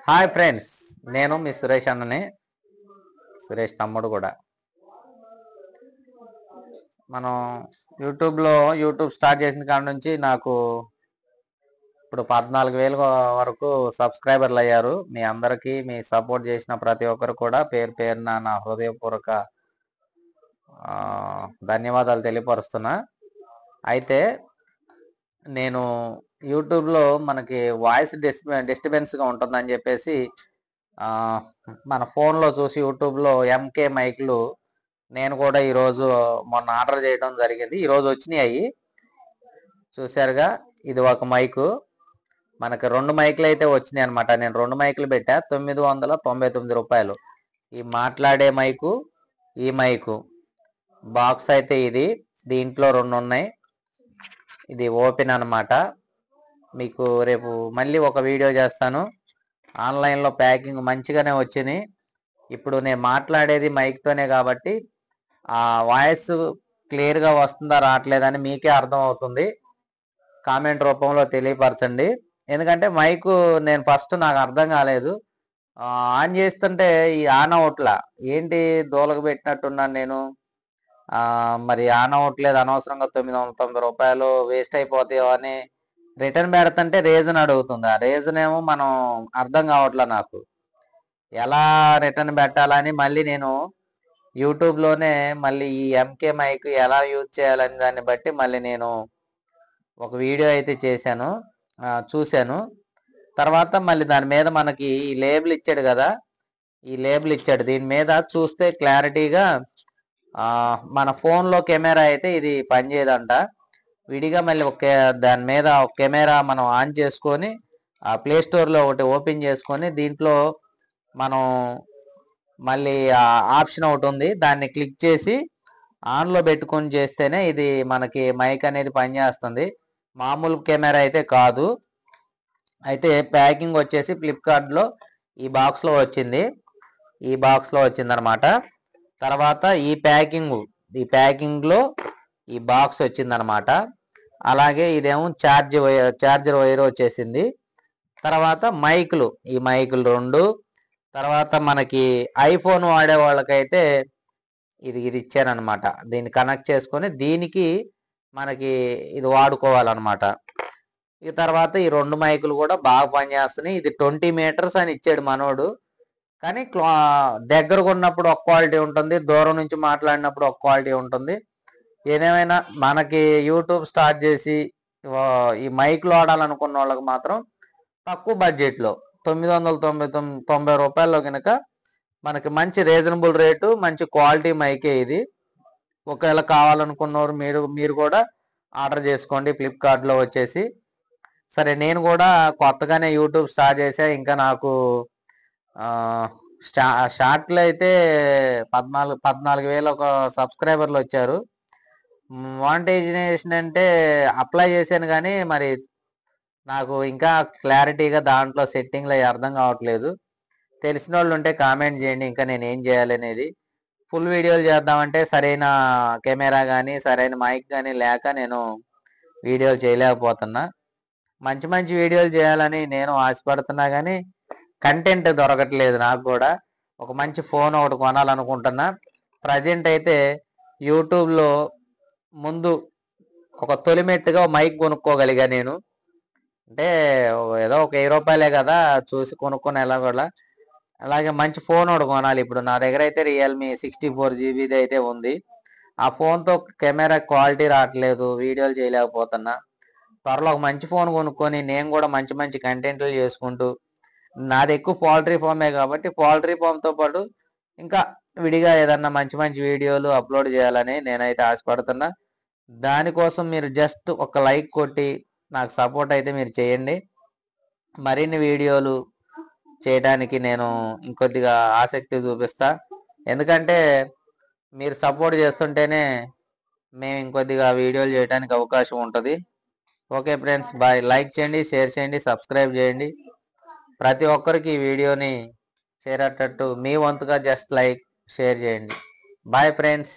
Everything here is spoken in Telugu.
హాయ్ ఫ్రెండ్స్, నేను మీ సురేష్ అన్నని. సురేష్ తమ్ముడు కూడా. మనం యూట్యూబ్ స్టార్ట్ చేసిన కాడ నుంచి నాకు ఇప్పుడు 14,000 వరకు సబ్స్క్రైబర్లు అయ్యారు. మీ అందరికీ మీ సపోర్ట్ చేసిన ప్రతి ఒక్కరు కూడా పేరు పేరున నా హృదయపూర్వక ధన్యవాదాలు తెలియపరుస్తున్నా. అయితే నేను యూట్యూబ్లో మనకి వాయిస్ డిస్టర్బెన్స్గా ఉంటుందని చెప్పేసి మన ఫోన్లో చూసి యూట్యూబ్లో ఎంకే మైక్లు నేను కూడా ఈరోజు మొన్న ఆర్డర్ చేయడం జరిగింది. ఈరోజు వచ్చినాయి అవి చూశారుగా. ఇది ఒక మైకు, మనకి 2 మైకులు అయితే వచ్చినాయి అనమాట. నేను 2 మైకులు పెట్టా, 999 రూపాయలు. ఈ మాట్లాడే మైకు, ఈ మైకు బాక్స్ అయితే ఇది. దీంట్లో 2 ఉన్నాయి. ఇది ఓపెన్ అనమాట. మీకు రేపు మళ్ళీ ఒక వీడియో చేస్తాను. ఆన్లైన్లో ప్యాకింగ్ మంచిగానే వచ్చింది. ఇప్పుడు నేను మాట్లాడేది మైక్తోనే కాబట్టి ఆ వాయిస్ క్లియర్గా వస్తుందా రావట్లేదని మీకే అర్థం అవుతుంది. కామెంట్ రూపంలో తెలియపరచండి. ఎందుకంటే మైకు నేను ఫస్ట్ నాకు అర్థం కాలేదు. ఆన్ చేస్తుంటే ఈ ఆన్ అవట్లా, ఏంటి దూలకు పెట్టినట్టున్నాను నేను. మరి ఆన్ అవ్వట్లేదు, అనవసరంగా 990 రూపాయలు వేస్ట్ అయిపోతాయో అని రిటర్న్ పెడుతుంటే రీజన్ అడుగుతుంది. ఆ రీజన్ ఏమో మనం అర్థం కావట్లే నాకు. ఎలా రిటర్న్ పెట్టాలని మళ్ళీ నేను యూట్యూబ్లోనే మళ్ళీ ఈ ఎంకే మైక్ ఎలా యూజ్ చేయాలని దాన్ని బట్టి మళ్ళీ నేను ఒక వీడియో అయితే చేశాను, చూశాను. తర్వాత మళ్ళీ దాని మీద మనకి ఈ లేబుల్ ఇచ్చాడు కదా, ఈ లేబుల్ ఇచ్చాడు. దీని మీద చూస్తే క్లారిటీగా మన ఫోన్లో కెమెరా అయితే ఇది పనిచేయదంట. విడిగా మళ్ళీ దాని మీద ఒక కెమెరా మనం ఆన్ చేసుకొని ప్లే స్టోర్లో ఒకటి ఓపెన్ చేసుకొని దీంట్లో మనం మళ్ళీ ఆప్షన్ ఒకటి ఉంది, దాన్ని క్లిక్ చేసి ఆన్లో పెట్టుకొని చేస్తేనే ఇది మనకి మైక్ అనేది పనిచేస్తుంది. మామూలు కెమెరా అయితే కాదు. అయితే ప్యాకింగ్ వచ్చేసి ఫ్లిప్కార్ట్లో ఈ బాక్స్లో వచ్చింది, ఈ బాక్స్లో వచ్చిందనమాట. తర్వాత ఈ ప్యాకింగ్లో ఈ బాక్స్ వచ్చిందనమాట. అలాగే ఇదేమో చార్జర్ వైర్ వచ్చేసింది. తర్వాత ఈ మైకులు 2. తర్వాత మనకి ఐఫోన్ వాడే వాళ్ళకైతే ఇది ఇచ్చారనమాట. దీన్ని కనెక్ట్ చేసుకొని దీనికి మనకి ఇది వాడుకోవాలన్నమాట. ఈ తర్వాత ఈ 2 మైకులు కూడా బాగా పనిచేస్తున్నాయి. ఇది 20 మీటర్స్ అని ఇచ్చాడు మనోడు, కానీ దగ్గరకు ఉన్నప్పుడు ఒక క్వాలిటీ ఉంటుంది, దూరం నుంచి మాట్లాడినప్పుడు ఒక క్వాలిటీ ఉంటుంది. ఏదేమైనా మనకి యూట్యూబ్ స్టార్ట్ చేసి ఈ మైక్లు వాడాలనుకున్న వాళ్ళకి మాత్రం తక్కువ బడ్జెట్లో 990 రూపాయల్లో కనుక మనకి మంచి రీజనబుల్ రేటు, మంచి క్వాలిటీ మైకే ఇది. ఒకవేళ కావాలనుకున్నవారు మీరు కూడా ఆర్డర్ చేసుకోండి ఫ్లిప్కార్ట్లో వచ్చేసి. సరే, నేను కూడా కొత్తగానే యూట్యూబ్ స్టార్ట్ చేశా. ఇంకా నాకు షార్ట్లో అయితే 14,000 ఒక సబ్స్క్రైబర్లు వచ్చారు. మానిటైజేషన్ అంటే అప్లై చేశాను, కానీ మరి నాకు ఇంకా క్లారిటీగా దాంట్లో సెట్టింగ్లో అర్థం కావట్లేదు. తెలిసిన వాళ్ళు ఉంటే కామెంట్ చేయండి, ఇంకా నేను ఏం చేయాలనేది. ఫుల్ వీడియోలు చేద్దామంటే సరైన కెమెరా కానీ సరైన మైక్ కానీ లేక నేను వీడియోలు చేయలేకపోతున్నా. మంచి మంచి వీడియోలు చేయాలని నేను ఆశపడుతున్నా, కానీ కంటెంట్ దొరకట్లేదు. నాకు కూడా ఒక మంచి ఫోన్ ఒకటి కొనాలనుకుంటున్నా. ప్రజెంట్ అయితే యూట్యూబ్లో ముందు ఒక తొలిమెట్టుగా మైక్ కొనుక్కోగలిగా నేను. అంటే ఏదో ఒక 1000 రూపాయలే కదా, చూసి కొనుక్కొని ఎలా కూడా. అలాగే మంచి ఫోన్ ఒకటి కొనాలి. ఇప్పుడు నా దగ్గర అయితే రియల్మీ 64 జీబీది అయితే ఉంది. ఆ ఫోన్తో కెమెరా క్వాలిటీ రావట్లేదు, వీడియోలు చేయలేకపోతున్నా. త్వరలో ఒక మంచి ఫోన్ కొనుక్కొని నేను కూడా మంచి మంచి కంటెంట్లు చేసుకుంటూ, నాది ఎక్కువ పౌల్ట్రీ ఫామే కాబట్టి పౌల్ట్రీ ఫామ్తో పాటు ఇంకా విడిగా ఏదన్నా మంచి మంచి వీడియోలు అప్లోడ్ చేయాలని నేనైతే ఆశపడుతున్నా. దానికోసం మీరు జస్ట్ ఒక లైక్ కొట్టి నాకు సపోర్ట్ అయితే మీరు చేయండి. మరిన్ని వీడియోలు చేయడానికి నేను ఇంకొద్దిగా ఆసక్తి చూపిస్తా. ఎందుకంటే మీరు సపోర్ట్ చేస్తుంటేనే మేము ఇంకొద్దిగా వీడియోలు చేయడానికి అవకాశం ఉంటుంది. Okay friends, bye. లైక్ చేయండి, షేర్ చేయండి, సబ్స్క్రైబ్ చేయండి. ప్రతి ఒక్కరికి ఈ వీడియోని చేరేటట్టు మీ వంతుగా జస్ట్ లైక్, షేర్ చేయండి. Bye friends.